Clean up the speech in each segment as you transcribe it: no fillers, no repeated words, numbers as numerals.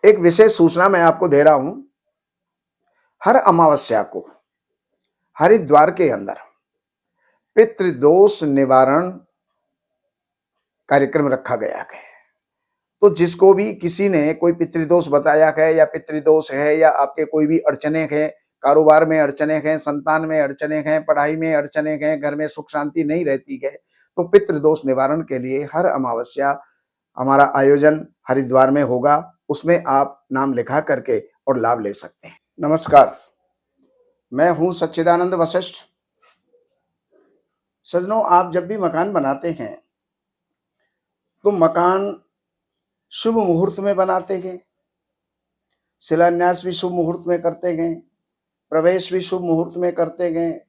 एक विशेष सूचना मैं आपको दे रहा हूं। हर अमावस्या को हरिद्वार के अंदर पितृदोष निवारण कार्यक्रम रखा गया है। तो जिसको भी किसी ने कोई पितृदोष बताया है या पितृदोष है या आपके कोई भी अड़चने हैं, कारोबार में अड़चने हैं, संतान में अड़चने हैं, पढ़ाई में अड़चने हैं, घर में सुख शांति नहीं रहती है, तो पितृदोष निवारण के लिए हर अमावस्या हमारा आयोजन हरिद्वार में होगा। उसमें आप नाम लिखा करके और लाभ ले सकते हैं। नमस्कार, मैं हूं सच्चिदानंद वशिष्ठ। सज्जनों, आप जब भी मकान बनाते हैं तो मकान शुभ मुहूर्त में बनाते हैं, शिलान्यास भी शुभ मुहूर्त में करते हैं, प्रवेश भी शुभ मुहूर्त में करते हैं,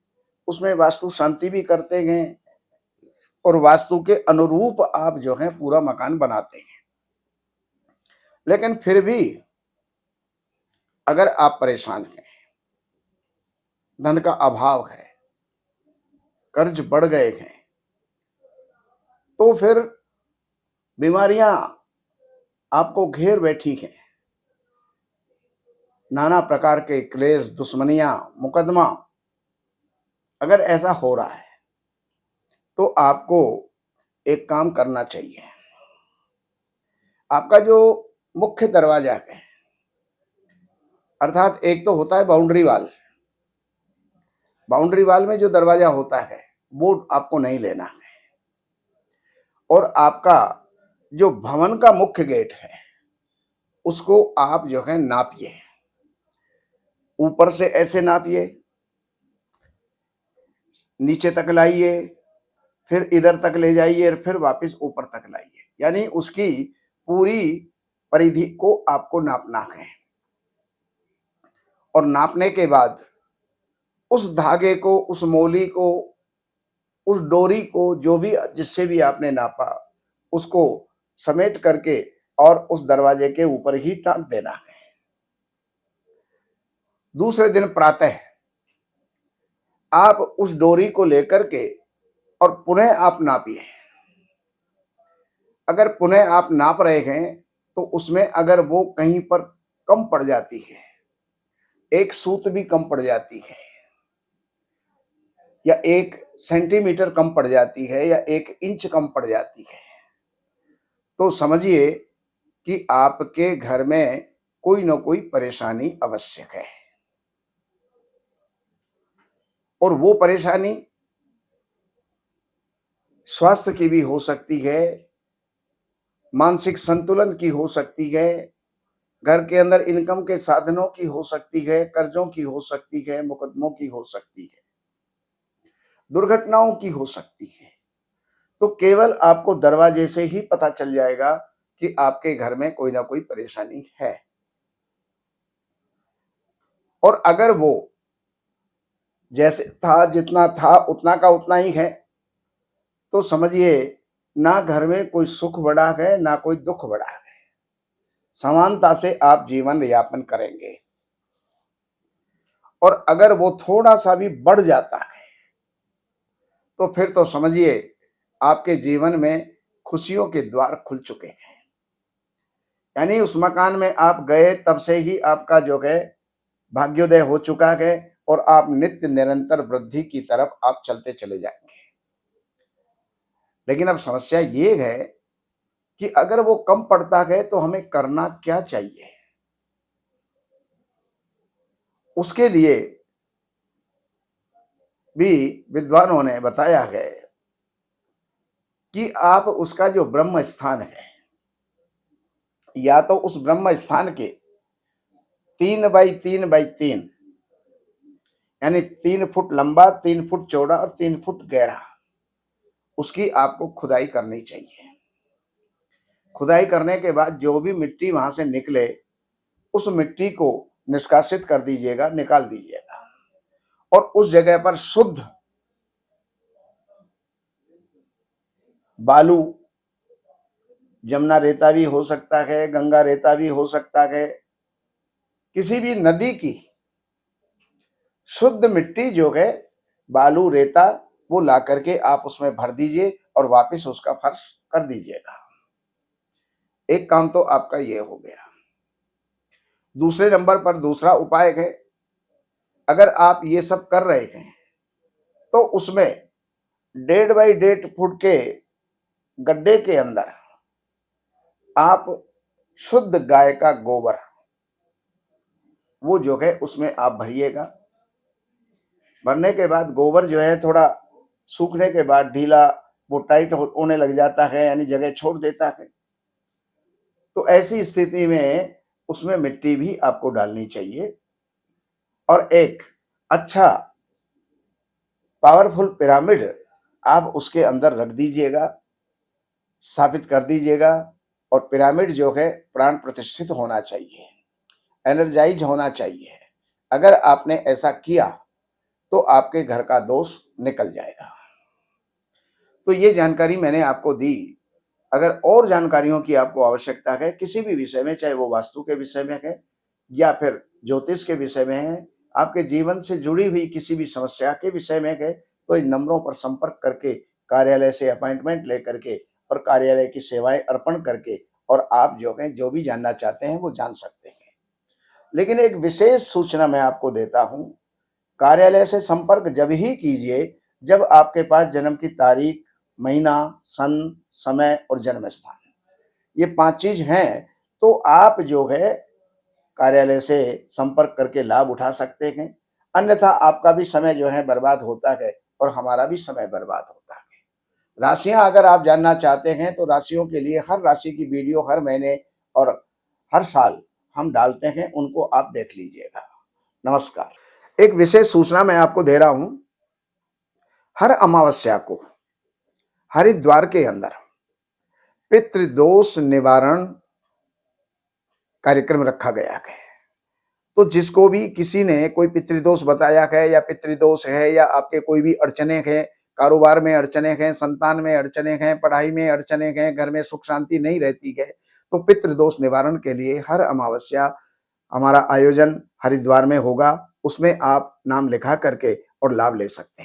उसमें वास्तु शांति भी करते हैं और वास्तु के अनुरूप आप जो है पूरा मकान बनाते हैं। लेकिन फिर भी अगर आप परेशान हैं, धन का अभाव है, कर्ज बढ़ गए हैं, तो फिर बीमारियां आपको घेर बैठी हैं, नाना प्रकार के क्लेश, दुश्मनियां, मुकदमा अगर ऐसा हो रहा है तो आपको एक काम करना चाहिए। आपका जो मुख्य दरवाजा है, अर्थात एक तो होता है बाउंड्री वाल। बाउंड्री वाल में जो दरवाजा होता है वो आपको नहीं लेना है। और आपका जो भवन का मुख्य गेट है उसको आप जो है नापिए। ऊपर से ऐसे नापिए, नीचे तक लाइए, फिर इधर तक ले जाइए, फिर वापस ऊपर तक लाइए। यानी उसकी पूरी परिधि को आपको नापना है। और नापने के बाद उस धागे को, उस मोली को, उस डोरी को, जो भी जिससे भी आपने नापा, उसको समेट करके और उस दरवाजे के ऊपर ही टांग देना है। दूसरे दिन प्रातः आप उस डोरी को लेकर के और पुनः आप नापिए। अगर पुनः आप नाप रहे हैं तो उसमें अगर वो कहीं पर कम पड़ जाती है, एक सूत भी कम पड़ जाती है, या 1 सेंटीमीटर कम पड़ जाती है, या 1 इंच कम पड़ जाती है, तो समझिए कि आपके घर में कोई ना कोई परेशानी अवश्य है। और वो परेशानी स्वास्थ्य की भी हो सकती है, मानसिक संतुलन की हो सकती है, घर के अंदर इनकम के साधनों की हो सकती है, कर्जों की हो सकती है, मुकदमों की हो सकती है, दुर्घटनाओं की हो सकती है। तो केवल आपको दरवाजे से ही पता चल जाएगा कि आपके घर में कोई ना कोई परेशानी है। और अगर वो जैसे था, जितना था उतना का उतना ही है, तो समझिए ना घर में कोई सुख बढ़ा है, ना कोई दुख बढ़ा है। समानता से आप जीवन यापन करेंगे। और अगर वो थोड़ा सा भी बढ़ जाता है तो फिर तो समझिए आपके जीवन में खुशियों के द्वार खुल चुके हैं। यानी उस मकान में आप गए तब से ही आपका जो है भाग्योदय हो चुका है और आप नित्य निरंतर वृद्धि की तरफ आप चलते चले जाएंगे। लेकिन अब समस्या ये है कि अगर वो कम पड़ता है तो हमें करना क्या चाहिए। उसके लिए भी विद्वानों ने बताया है कि आप उसका जो ब्रह्म स्थान है, या तो उस ब्रह्म स्थान के 3 बाई 3 बाई 3 यानी 3 फुट लंबा, 3 फुट चौड़ा और 3 फुट गहरा, उसकी आपको खुदाई करनी चाहिए। खुदाई करने के बाद जो भी मिट्टी वहां से निकले उस मिट्टी को निष्कासित कर दीजिएगा, निकाल दीजिएगा। और उस जगह पर शुद्ध बालू, जमुना रेता भी हो सकता है, गंगा रेता भी हो सकता है, किसी भी नदी की शुद्ध मिट्टी जो है, बालू रेता, वो ला करके आप उसमें भर दीजिए और वापस उसका फर्श कर दीजिएगा। एक काम तो आपका ये हो गया। दूसरे नंबर पर दूसरा उपाय है, अगर आप ये सब कर रहे हैं तो उसमें 1.5 बाई 1.5 फुट के गड्ढे के अंदर आप शुद्ध गाय का गोबर वो जो है उसमें आप भरिएगा। भरने के बाद गोबर जो है थोड़ा सूखने के बाद ढीला वो टाइट होने लग जाता है, यानी जगह छोड़ देता है। तो ऐसी स्थिति में उसमें मिट्टी भी आपको डालनी चाहिए और एक अच्छा पावरफुल पिरामिड आप उसके अंदर रख दीजिएगा, स्थापित कर दीजिएगा। और पिरामिड जो है प्राण प्रतिष्ठित होना चाहिए, एनर्जाइज होना चाहिए। अगर आपने ऐसा किया तो आपके घर का दोष निकल जाएगा। तो ये जानकारी मैंने आपको दी। अगर और जानकारियों की आपको आवश्यकता है किसी भी विषय में, चाहे वो वास्तु के विषय में है या फिर ज्योतिष के विषय में है, आपके जीवन से जुड़ी हुई किसी भी समस्या के विषय में है, तो इन नंबरों पर संपर्क करके कार्यालय से अपॉइंटमेंट लेकर के और कार्यालय की सेवाएं अर्पण करके और आप जो है जो भी जानना चाहते हैं वो जान सकते हैं। लेकिन एक विशेष सूचना मैं आपको देता हूं, कार्यालय से संपर्क जब ही कीजिए जब आपके पास जन्म की तारीख, महीना, सन, समय और जन्म स्थान, ये 5 चीज हैं। तो आप जो है कार्यालय से संपर्क करके लाभ उठा सकते हैं। अन्यथा आपका भी समय जो है बर्बाद होता है और हमारा भी समय बर्बाद होता है। राशियां अगर आप जानना चाहते हैं तो राशियों के लिए हर राशि की वीडियो हर महीने और हर साल हम डालते हैं, उनको आप देख लीजिएगा। नमस्कार। एक विशेष सूचना मैं आपको दे रहा हूं, हर अमावस्या को हरिद्वार के अंदर पितृदोष निवारण कार्यक्रम रखा गया है। तो जिसको भी किसी ने कोई पितृदोष बताया है या पितृदोष है या आपके कोई भी अड़चने हैं, कारोबार में अड़चने हैं, संतान में अड़चने हैं, पढ़ाई में अड़चने हैं, घर में सुख शांति नहीं रहती है, तो पितृदोष निवारण के लिए हर अमावस्या हमारा आयोजन हरिद्वार में होगा। उसमें आप नाम लिखा करके और लाभ ले सकते हैं।